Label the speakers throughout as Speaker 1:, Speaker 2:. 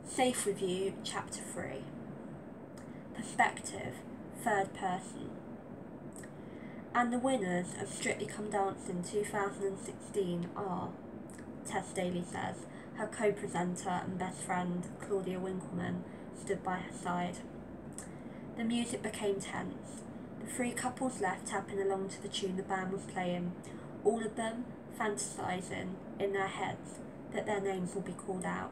Speaker 1: Safe with You, Chapter 3. Perspective, third person. And the winners of Strictly Come Dancing 2016 are, Tess Daly says. Her co-presenter and best friend, Claudia Winkleman, stood by her side. The music became tense. The three couples left tapping along to the tune the band was playing, all of them fantasising in their heads that their names will be called out.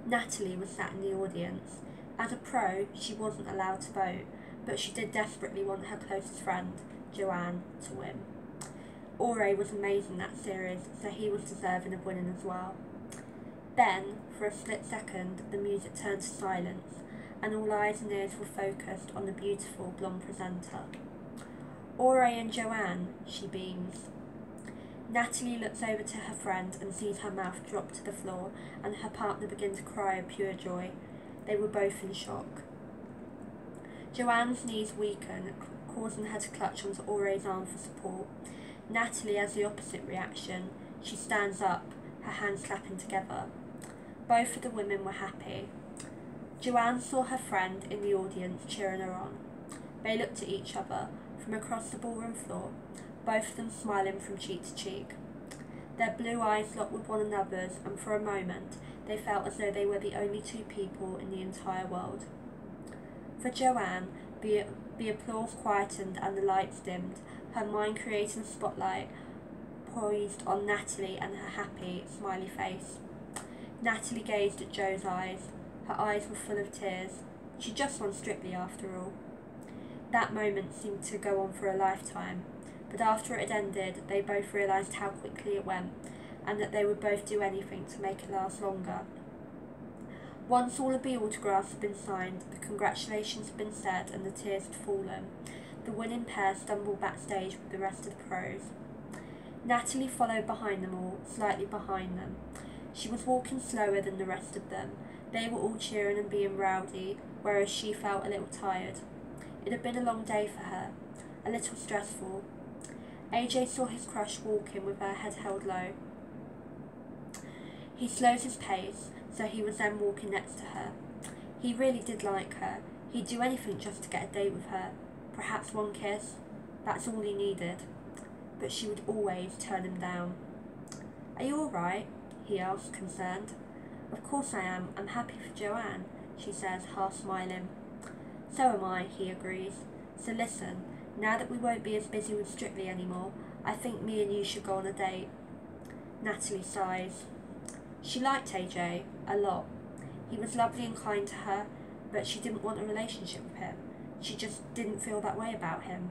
Speaker 1: Natalie was sat in the audience. As a pro, she wasn't allowed to vote, but she did desperately want her closest friend, Joanne, to win. Ore was amazing that series, so he was deserving of winning as well. Then, for a split second, the music turned to silence, and all eyes and ears were focused on the beautiful blonde presenter. Ore and Joanne, she beams. Natalie looks over to her friend and sees her mouth drop to the floor, and her partner begin to cry of pure joy. They were both in shock. Joanne's knees weaken, causing her to clutch onto Ore's arm for support. Natalie has the opposite reaction. She stands up, her hands clapping together. Both of the women were happy. Joanne saw her friend in the audience cheering her on. They looked at each other from across the ballroom floor, both of them smiling from cheek to cheek. Their blue eyes locked with one another's, and for a moment they felt as though they were the only two people in the entire world. For Joanne, the applause quietened and the lights dimmed, her mind creating a spotlight poised on Natalie and her happy, smiley face. Natalie gazed at Joe's eyes. Her eyes were full of tears. She just won Strictly after all. That moment seemed to go on for a lifetime, but after it had ended, they both realised how quickly it went, and that they would both do anything to make it last longer. Once all of the autographs had been signed, the congratulations had been said, and the tears had fallen, the winning pair stumbled backstage with the rest of the pros. Natalie followed behind them all, slightly behind them. She was walking slower than the rest of them. They were all cheering and being rowdy, whereas she felt a little tired. It had been a long day for her, a little stressful. AJ saw his crush walking with her head held low. He slowed his pace, so he was then walking next to her. He really did like her. He'd do anything just to get a date with her. Perhaps one kiss. That's all he needed. But she would always turn him down. "Are you all right?" he asked, concerned. "Of course I am. I'm happy for Joanne," she says, half smiling. "So am I," he agrees. "So listen, now that we won't be as busy with Strictly anymore, I think me and you should go on a date." Natalie sighs. She liked AJ a lot. He was lovely and kind to her, but she didn't want a relationship with him. She just didn't feel that way about him.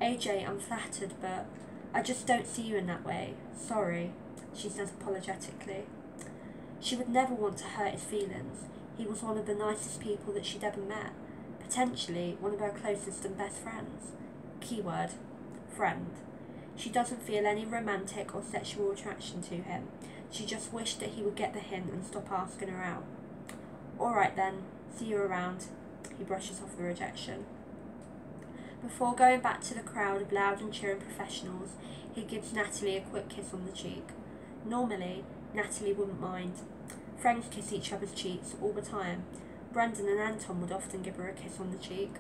Speaker 1: "AJ, I'm flattered, but I just don't see you in that way. Sorry," she says apologetically. She would never want to hurt his feelings. He was one of the nicest people that she'd ever met. Potentially one of her closest and best friends. Keyword, friend. She doesn't feel any romantic or sexual attraction to him. She just wished that he would get the hint and stop asking her out. "All right then, see you around." He brushes off the rejection. Before going back to the crowd of loud and cheering professionals, he gives Natalie a quick kiss on the cheek. Normally, Natalie wouldn't mind. Friends kiss each other's cheeks all the time. Brendan and Anton would often give her a kiss on the cheek.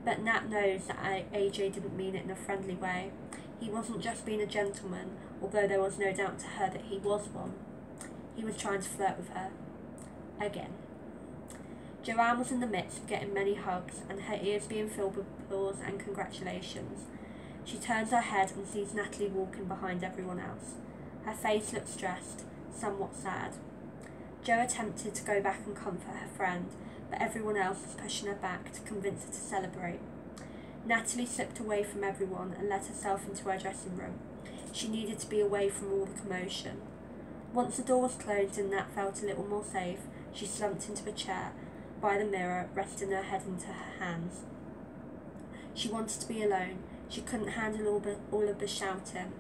Speaker 1: But Nat knows that AJ didn't mean it in a friendly way. He wasn't just being a gentleman, although there was no doubt to her that he was one. He was trying to flirt with her. Again. Joanne was in the midst of getting many hugs, and her ears being filled with applause and congratulations. She turns her head and sees Natalie walking behind everyone else. Her face looked stressed, somewhat sad. Jo attempted to go back and comfort her friend, but everyone else was pushing her back to convince her to celebrate. Natalie slipped away from everyone and let herself into her dressing room. She needed to be away from all the commotion. Once the door was closed and Nat felt a little more safe, she slumped into a chair by the mirror, resting her head into her hands. She wanted to be alone. She couldn't handle all of the shouting.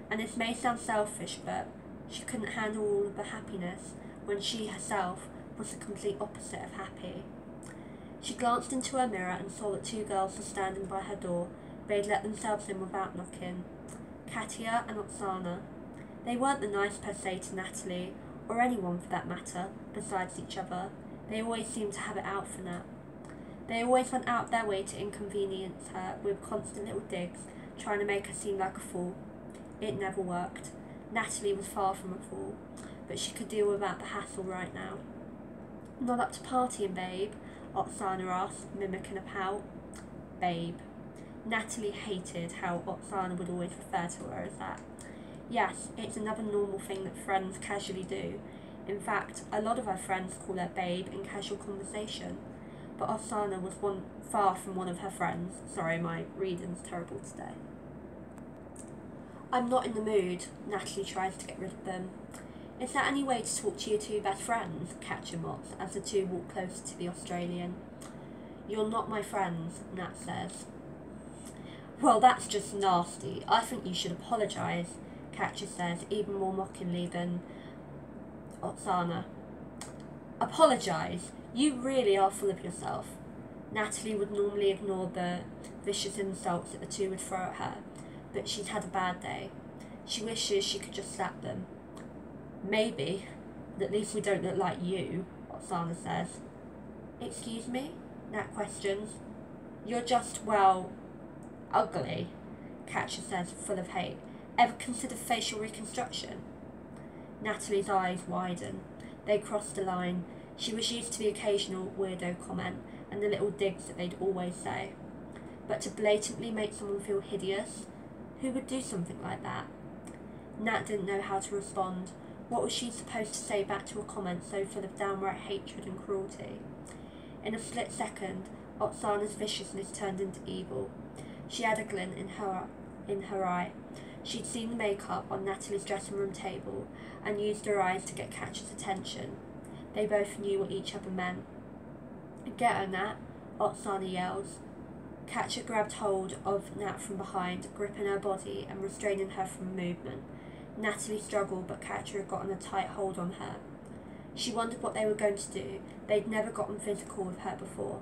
Speaker 1: And this may sound selfish, but she couldn't handle all of the happiness when she herself was the complete opposite of happy. She glanced into her mirror and saw that two girls were standing by her door. They'd let themselves in without knocking. Katia and Oksana. They weren't the nice per se to Natalie, or anyone for that matter, besides each other. They always seemed to have it out for Nat. They always went out their way to inconvenience her with constant little digs, trying to make her seem like a fool. It never worked. Natalie was far from a fool, but she could deal without the hassle right now. Not up to partying, babe? Oksana asked, mimicking a pout. Babe. Natalie hated how Oksana would always refer to her as that. Yes, it's another normal thing that friends casually do. In fact, a lot of her friends call her babe in casual conversation. But Oksana was far from one of her friends. Sorry, my reading's terrible today. I'm not in the mood, Natalie tries to get rid of them. Is there any way to talk to your two best friends? Catcher mocks as the two walk closer to the Australian. You're not my friends, Nat says. Well, that's just nasty. I think you should apologise, Catcher says, even more mockingly than Oksana. Apologise? You really are full of yourself. Natalie would normally ignore the vicious insults that the two would throw at her, but she's had a bad day. She wishes she could just slap them. Maybe, but at least we don't look like you, Oksana says. Excuse me? Nat questions. You're just, well, ugly, Catcher says, full of hate. Ever considered facial reconstruction? Natalie's eyes widen. They cross the line. She was used to the occasional weirdo comment and the little digs that they'd always say. But to blatantly make someone feel hideous? Who would do something like that? Nat didn't know how to respond. What was she supposed to say back to a comment so full of downright hatred and cruelty? In a split second, Oksana's viciousness turned into evil. She had a glint in her eye. She'd seen the makeup on Natalie's dressing room table and used her eyes to get Catcher's attention. They both knew what each other meant. Get her, Nat, Oksana yells. Catcher grabbed hold of Nat from behind, gripping her body and restraining her from movement. Natalie struggled, but Catcher had gotten a tight hold on her. She wondered what they were going to do. They'd never gotten physical with her before.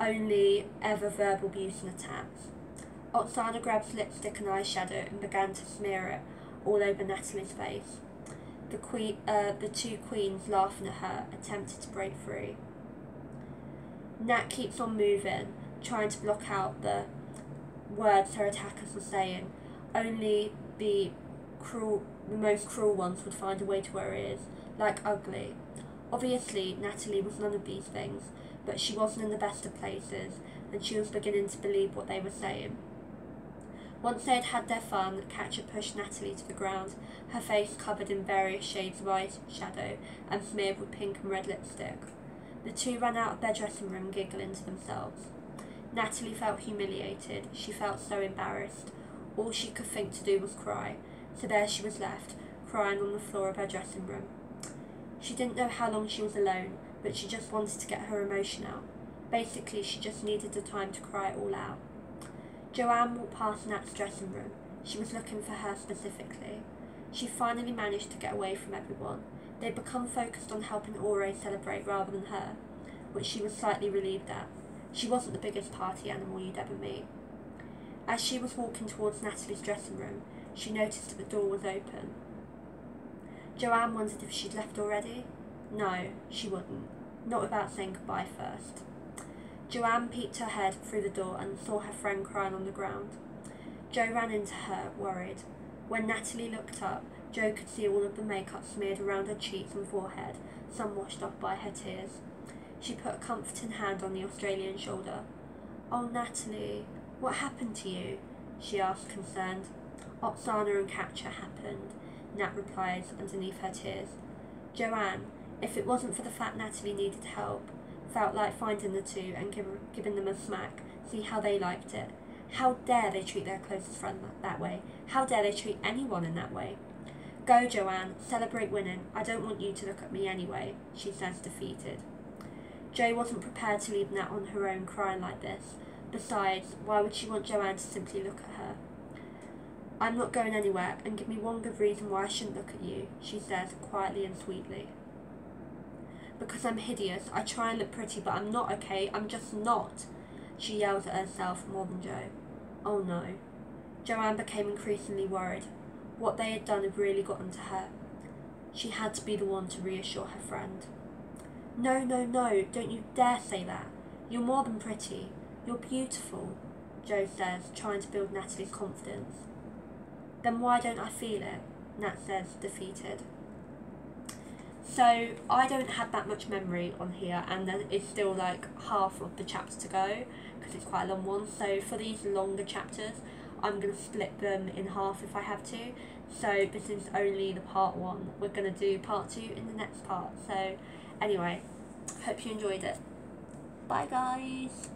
Speaker 1: Only ever verbal abuse and attacks. Oksana grabbed lipstick and eyeshadow and began to smear it all over Natalie's face. The two queens, laughing at her, attempted to break free. Nat keeps on moving, trying to block out the words her attackers were saying. Only the most cruel ones would find a way to her ears, like ugly. Obviously, Natalie was none of these things, but she wasn't in the best of places, and she was beginning to believe what they were saying. Once they had had their fun, Catcher pushed Natalie to the ground, her face covered in various shades of eyeshadow and smeared with pink and red lipstick. The two ran out of their dressing room, giggling to themselves. Natalie felt humiliated. She felt so embarrassed. All she could think to do was cry, so there she was left, crying on the floor of her dressing room. She didn't know how long she was alone, but she just wanted to get her emotion out. Basically, she just needed the time to cry it all out. Joanne walked past Nat's dressing room. She was looking for her specifically. She finally managed to get away from everyone. They'd become focused on helping Ore celebrate rather than her, which she was slightly relieved at. She wasn't the biggest party animal you'd ever meet. As she was walking towards Natalie's dressing room, she noticed that the door was open. Joanne wondered if she'd left already. No, she wouldn't. Not without saying goodbye first. Joanne peeked her head through the door and saw her friend crying on the ground. Jo ran into her, worried. When Natalie looked up, Jo could see all of the makeup smeared around her cheeks and forehead, some washed off by her tears. She put a comforting hand on the Australian's shoulder. Oh, Natalie, what happened to you? She asked, concerned. Oksana and Catcher happened, Nat replied underneath her tears. Joanne, if it wasn't for the fact Natalie needed help, felt like finding the two and giving them a smack, see how they liked it. How dare they treat their closest friend that way? How dare they treat anyone in that way? Go, Joanne, celebrate winning. I don't want you to look at me anyway, she says, defeated. Jo wasn't prepared to leave Nat on her own crying like this. Besides, why would she want Joanne to simply look at her? I'm not going anywhere, and give me one good reason why I shouldn't look at you, she says, quietly and sweetly. Because I'm hideous. I try and look pretty, but I'm not, okay? I'm just not, she yells at herself more than Jo. Oh no. Joanne became increasingly worried. What they had done had really gotten to her. She had to be the one to reassure her friend. No, no, no, don't you dare say that. You're more than pretty. You're beautiful, Jo says, trying to build Natalie's confidence. Then why don't I feel it? Nat says, defeated. So I don't have that much memory on here, and then it's still like half of the chapter to go because it's quite a long one. So for these longer chapters, I'm going to split them in half if I have to. So this is only the part 1. We're going to do part 2 in the next part. So anyway, hope you enjoyed it. Bye guys.